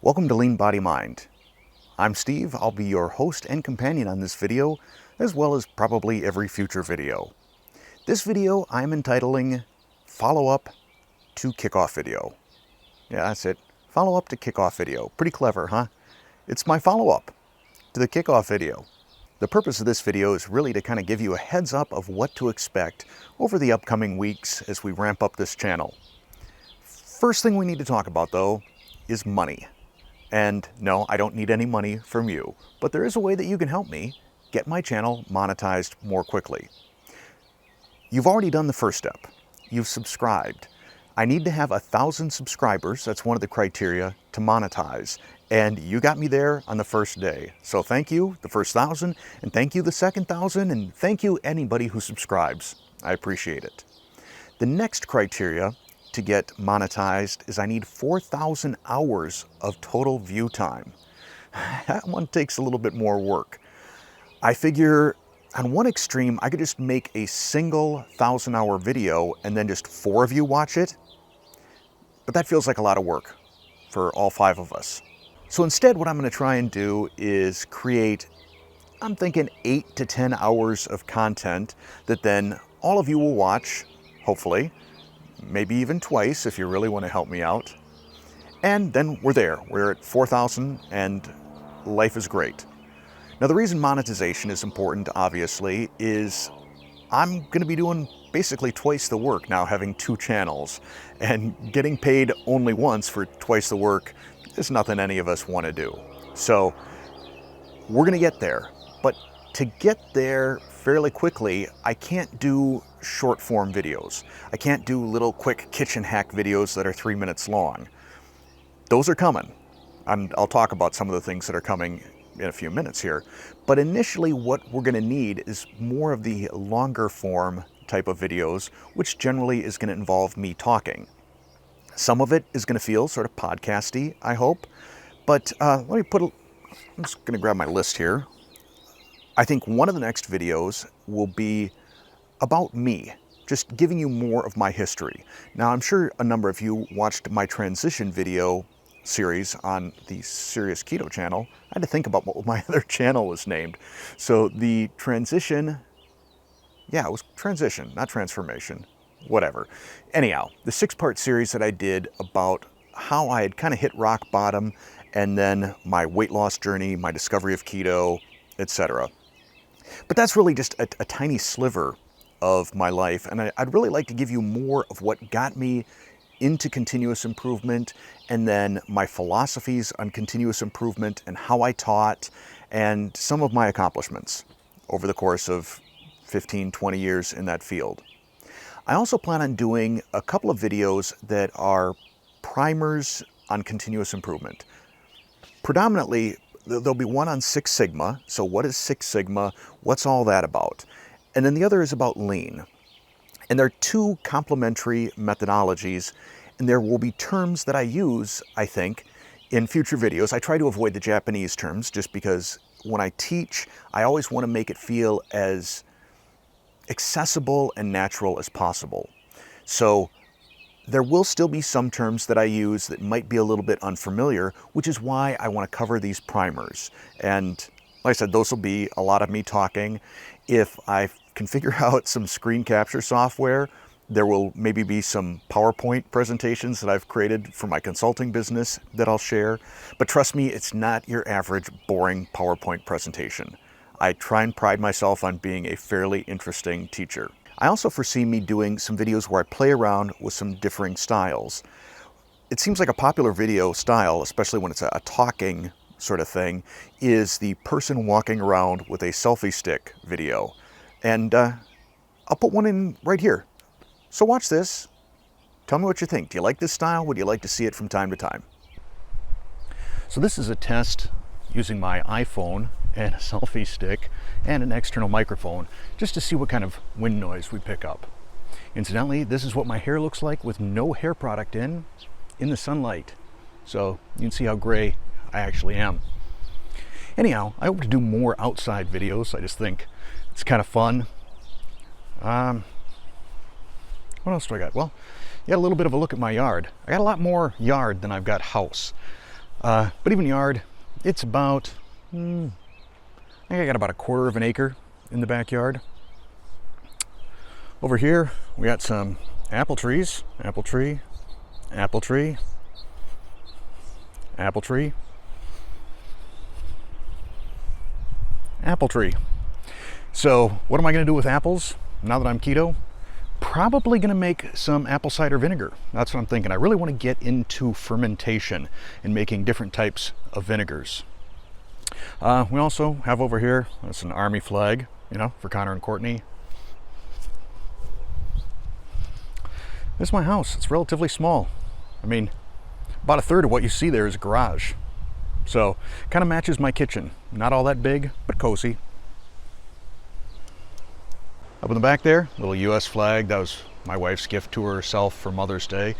Welcome to Lean Body Mind. I'm Steve. I'll be your host and companion on this video, as well as probably every future video. This video I'm entitling Follow-Up to Kickoff Video. Yeah, that's it. Follow-up to Kickoff Video. Pretty clever, huh? It's my follow-up to the Kickoff video. The purpose of this video is really to kind of give you a heads up of what to expect over the upcoming weeks as we ramp up this channel. First thing we need to talk about, though, is money. And no, I don't need any money from you, but there is a way that you can help me get my channel monetized more quickly. You've already done the first step. You've subscribed. I need to have 1,000 subscribers. That's one of the criteria to monetize. And you got me there on the first day. So thank you, the first 1,000, and thank you, the second 1,000, and thank you, anybody who subscribes. I appreciate it. The next criteria to get monetized is I need 4,000 hours of total view time. That one takes a little bit more work. I figure on one extreme, I could just make a single 1,000-hour video and then just 4 of you watch it. But that feels like a lot of work for all 5 of us. So instead, what I'm going to try and do is create, I'm thinking 8 to 10 hours of content that then all of you will watch, hopefully, maybe even twice if you really want to help me out. And then we're there. We're at 4,000 and life is great. Now, the reason monetization is important, obviously, is I'm going to be doing basically twice the work now, having 2 channels, and getting paid only once for twice the work is nothing any of us want to do. So we're going to get there, but to get there fairly quickly, I can't do short form videos. I can't do little quick kitchen hack videos that are 3 minutes long. Those are coming, and I'll talk about some of the things that are coming in a few minutes here. But initially, what we're going to need is more of the longer form type of videos, which generally is going to involve me talking. Some of it is going to feel sort of podcasty, I hope. But I'm just going to grab my list here. I think one of the next videos will be about me, just giving you more of my history. Now, I'm sure a number of you watched my transition video series on the Serious Keto channel. I had to think about what my other channel was named. So the transition, yeah, it was transition, not transformation, whatever. Anyhow, the 6-part series that I did about how I had kind of hit rock bottom and then my weight loss journey, my discovery of keto, etc. But that's really just a tiny sliver of my life, and I'd really like to give you more of what got me into continuous improvement, and then my philosophies on continuous improvement and how I taught, and some of my accomplishments over the course of 15, 20 years in that field. I also plan on doing a couple of videos that are primers on continuous improvement. Predominantly, there'll be one on Six Sigma. So what is Six Sigma? What's all that about? And then the other is about lean. And there are 2 complementary methodologies, and there will be terms that I use, I think, in future videos. I try to avoid the Japanese terms just because when I teach, I always want to make it feel as accessible and natural as possible. So there will still be some terms that I use that might be a little bit unfamiliar, which is why I want to cover these primers. And like I said, those will be a lot of me talking. If I can figure out some screen capture software, there will maybe be some PowerPoint presentations that I've created for my consulting business that I'll share. But trust me, it's not your average boring PowerPoint presentation. I try and pride myself on being a fairly interesting teacher. I also foresee me doing some videos where I play around with some differing styles. It seems like a popular video style, especially when it's a talking sort of thing, is the person walking around with a selfie stick video. And I'll put one in right here. So watch this. Tell me what you think. Do you like this style? Would you like to see it from time to time? So this is a test using my iPhone and a selfie stick and an external microphone just to see what kind of wind noise we pick up. Incidentally, this is what my hair looks like with no hair product in the sunlight. So you can see how gray I actually am. Anyhow, I hope to do more outside videos. I just think it's kind of fun. What else do I got? Well, you got a little bit of a look at my yard. I got a lot more yard than I've got house. But even yard, it's about, I think I got about 1/4 of an acre in the backyard. Over here, we got some apple trees, apple tree, apple tree, apple tree, apple tree. So what am I going to do with apples now that I'm keto? Probably going to make some apple cider vinegar. That's what I'm thinking. I really want to get into fermentation and making different types of vinegars. We also have over here, that's an army flag, you know, for Connor and Courtney. This is my house. It's relatively small. I mean, about 1/3 of what you see there is a garage. So, kind of matches my kitchen. Not all that big, but cozy. Up in the back there, little US flag. That was my wife's gift to herself for Mother's Day.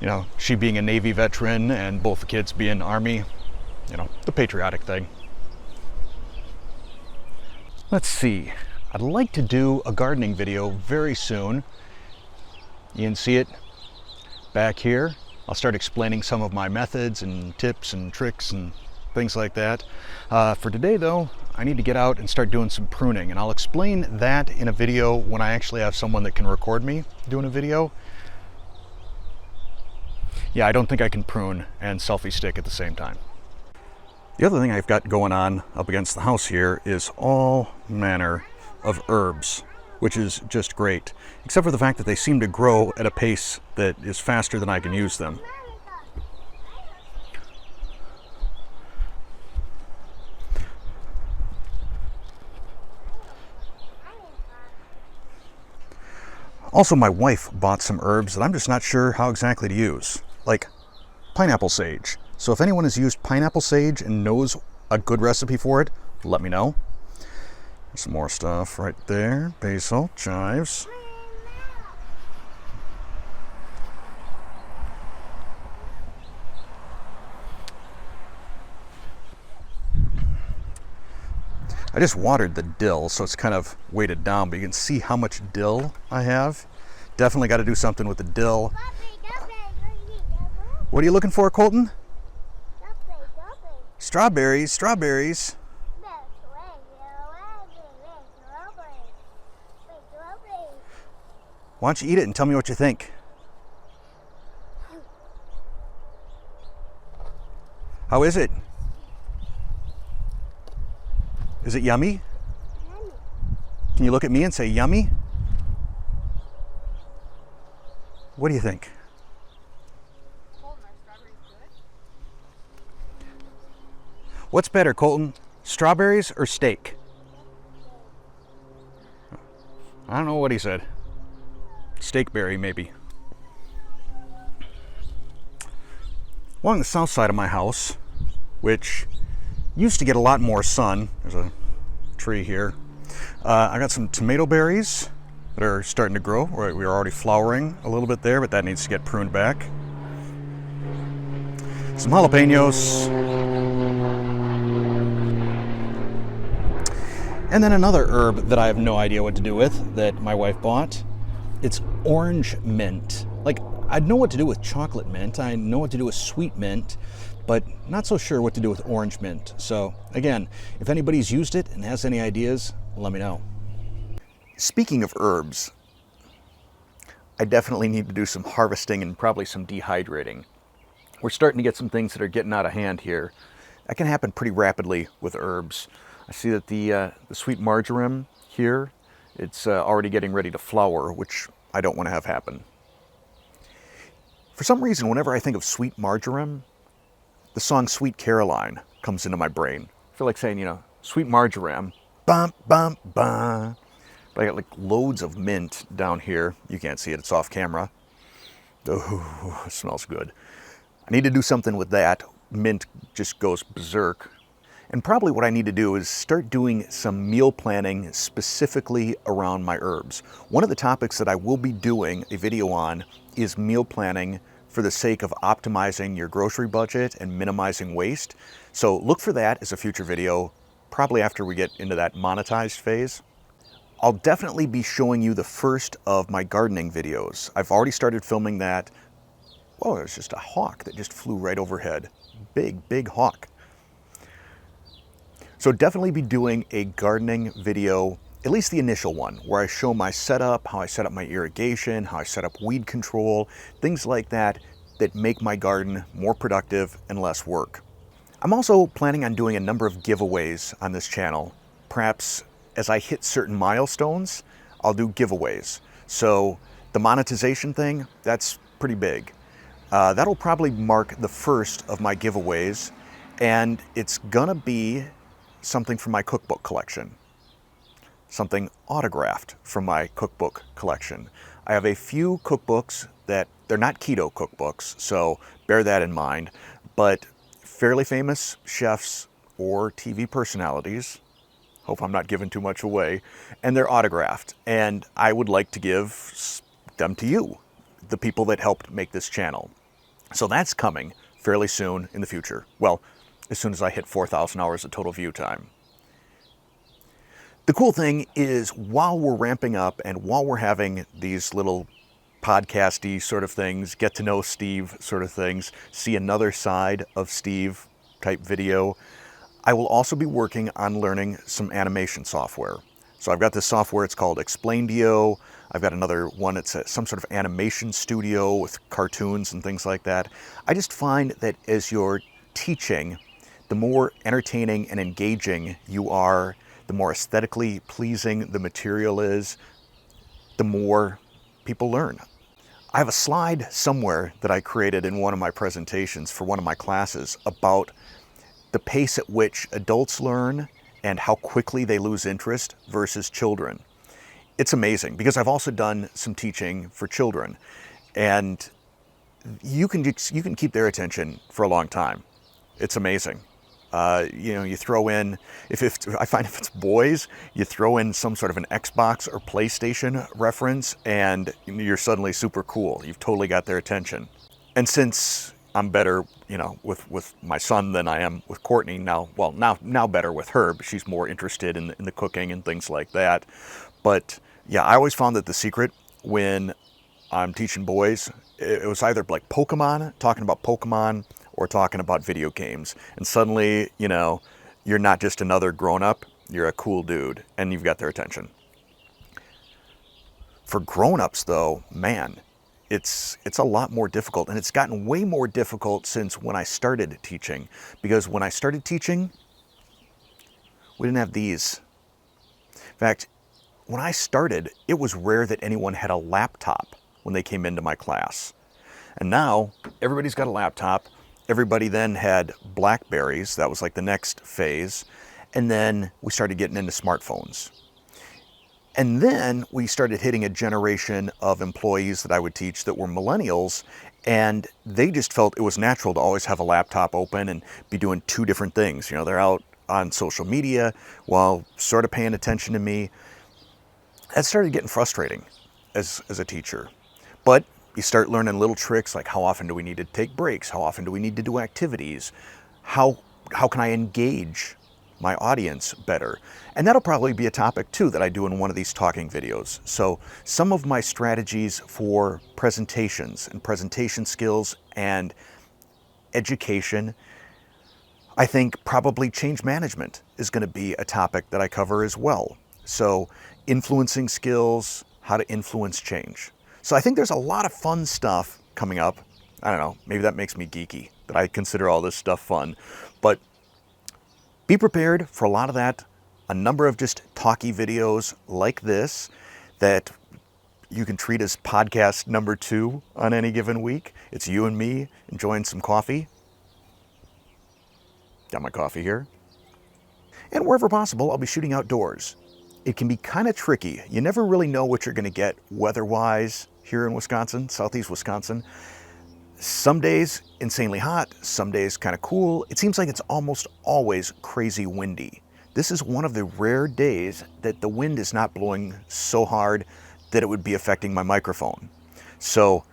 You know, she being a Navy veteran and both the kids being Army, you know, the patriotic thing. Let's see. I'd like to do a gardening video very soon. You can see it back here. I'll start explaining some of my methods and tips and tricks and things like that. For today though, I need to get out and start doing some pruning, and I'll explain that in a video when I actually have someone that can record me doing a video. Yeah, I don't think I can prune and selfie stick at the same time. The other thing I've got going on up against the house here is all manner of herbs, which is just great, except for the fact that they seem to grow at a pace that is faster than I can use them. Also, my wife bought some herbs that I'm just not sure how exactly to use, like pineapple sage. So if anyone has used pineapple sage and knows a good recipe for it, let me know. There's some more stuff right there. Basil, chives. I just watered the dill, so it's kind of weighted down, but you can see how much dill I have. Definitely got to do something with the dill. What are you looking for, Colton? Strawberries, strawberries. Why don't you eat it and tell me what you think? How is it? Is it yummy? Yummy. Can you look at me and say yummy? What do you think? Colton, are strawberries good? What's better, Colton? Strawberries or steak? I don't know what he said. Steakberry, maybe. Along the south side of my house, which used to get a lot more sun. There's a tree here. I got some tomato berries that are starting to grow. We're already flowering a little bit there, but that needs to get pruned back. Some jalapenos. And then another herb that I have no idea what to do with that my wife bought. It's orange mint. Like, I know what to do with chocolate mint. I know what to do with sweet mint, but not so sure what to do with orange mint. So again, if anybody's used it and has any ideas, let me know. Speaking of herbs, I definitely need to do some harvesting and probably some dehydrating. We're starting to get some things that are getting out of hand here. That can happen pretty rapidly with herbs. I see that the sweet marjoram here, it's already getting ready to flower, which I don't want to have happen. For some reason, whenever I think of sweet marjoram, the song Sweet Caroline comes into my brain. I feel like saying, you know, sweet marjoram, bum, bum, bum. But I got like loads of mint down here. You can't see it, it's off camera. Oh, it smells good. I need to do something with that. Mint just goes berserk. And probably what I need to do is start doing some meal planning specifically around my herbs. One of the topics that I will be doing a video on is meal planning for the sake of optimizing your grocery budget and minimizing waste. So look for that as a future video, probably after we get into that monetized phase. I'll definitely be showing you the first of my gardening videos. I've already started filming that. Whoa, there's just a hawk that just flew right overhead. big hawk. So definitely be doing a gardening video, at least the initial one, where I show my setup, how I set up my irrigation, how I set up weed control, things like that that make my garden more productive and less work. I'm also planning on doing a number of giveaways on this channel. Perhaps as I hit certain milestones, I'll do giveaways. So the monetization thing, that's pretty big. That'll probably mark the first of my giveaways, and it's gonna be something from my cookbook collection, something autographed from my cookbook collection. I have a few cookbooks that they're not keto cookbooks, so bear that in mind, but fairly famous chefs or TV personalities, hope I'm not giving too much away, and they're autographed, and I would like to give them to you, the people that helped make this channel. So that's coming fairly soon in the future. Well, as soon as I hit 4,000 hours of total view time. The cool thing is, while we're ramping up and while we're having these little podcasty sort of things, get to know Steve sort of things, see another side of Steve type video, I will also be working on learning some animation software. So I've got this software, it's called Explaindio. I've got another one, it's some sort of animation studio with cartoons and things like that. I just find that as you're teaching, the more entertaining and engaging you are, the more aesthetically pleasing the material is, the more people learn. I have a slide somewhere that I created in one of my presentations for one of my classes about the pace at which adults learn and how quickly they lose interest versus children. It's amazing because I've also done some teaching for children, and you can keep their attention for a long time. It's amazing. You throw in, I find if it's boys, you throw in some sort of an Xbox or PlayStation reference and you're suddenly super cool. You've totally got their attention. And since I'm better, with my son than I am with Courtney now, well, now better with her, but she's more interested in the cooking and things like that. But yeah, I always found that the secret when I'm teaching boys, it was either like talking about Pokemon, or talking about video games. And suddenly, you're not just another grown-up, you're a cool dude, and you've got their attention. For grown-ups though, man, it's a lot more difficult, and it's gotten way more difficult since when I started teaching. Because when I started teaching, we didn't have these. In fact, when I started, it was rare that anyone had a laptop when they came into my class. And now, everybody's got a laptop. Everybody then had Blackberries, that was like the next phase, and then we started getting into smartphones. And then we started hitting a generation of employees that I would teach that were millennials, and they just felt it was natural to always have a laptop open and be doing two different things. They're out on social media while sort of paying attention to me. That started getting frustrating as a teacher. But you start learning little tricks like how often do we need to take breaks? How often do we need to do activities? How can I engage my audience better? And that'll probably be a topic too that I do in one of these talking videos. So some of my strategies for presentations and presentation skills and education, I think probably change management is going to be a topic that I cover as well. So influencing skills, how to influence change. So I think there's a lot of fun stuff coming up. I don't know, maybe that makes me geeky, that I consider all this stuff fun. But be prepared for a lot of that, a number of just talky videos like this that you can treat as podcast number 2 on any given week. It's you and me enjoying some coffee. Got my coffee here. And wherever possible, I'll be shooting outdoors. It can be kind of tricky. You never really know what you're going to get weather-wise here in Wisconsin, southeast Wisconsin. Some days insanely hot, some days kind of cool. It seems like it's almost always crazy windy. This is one of the rare days that the wind is not blowing so hard that it would be affecting my microphone. So,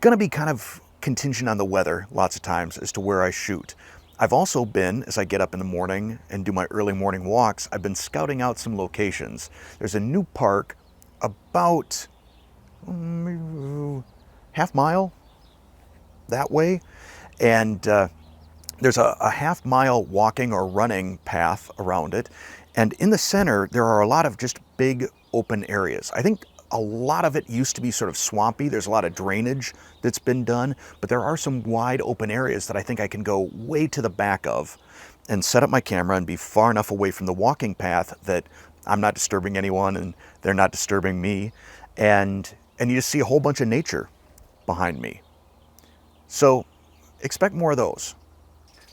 gonna be kind of contingent on the weather lots of times as to where I shoot. I've also been, as I get up in the morning and do my early morning walks, I've been scouting out some locations. There's a new park about half mile that way, And there's a half-mile walking or running path around it. And in the center, there are a lot of just big open areas. I think a lot of it used to be sort of swampy. There's a lot of drainage that's been done, but there are some wide open areas that I think I can go way to the back of and set up my camera and be far enough away from the walking path that I'm not disturbing anyone and they're not disturbing me. And you just see a whole bunch of nature behind me. So expect more of those.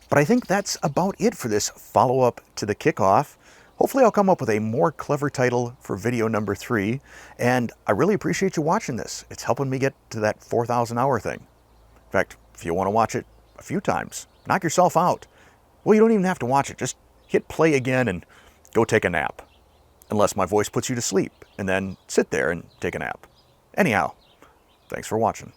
But I think that's about it for this follow-up to the kickoff. Hopefully I'll come up with a more clever title for video number 3, and I really appreciate you watching this. It's helping me get to that 4,000 hour thing. In fact, if you want to watch it a few times, knock yourself out. Well, you don't even have to watch it. Just hit play again and go take a nap. Unless my voice puts you to sleep, and then sit there and take a nap. Anyhow, thanks for watching.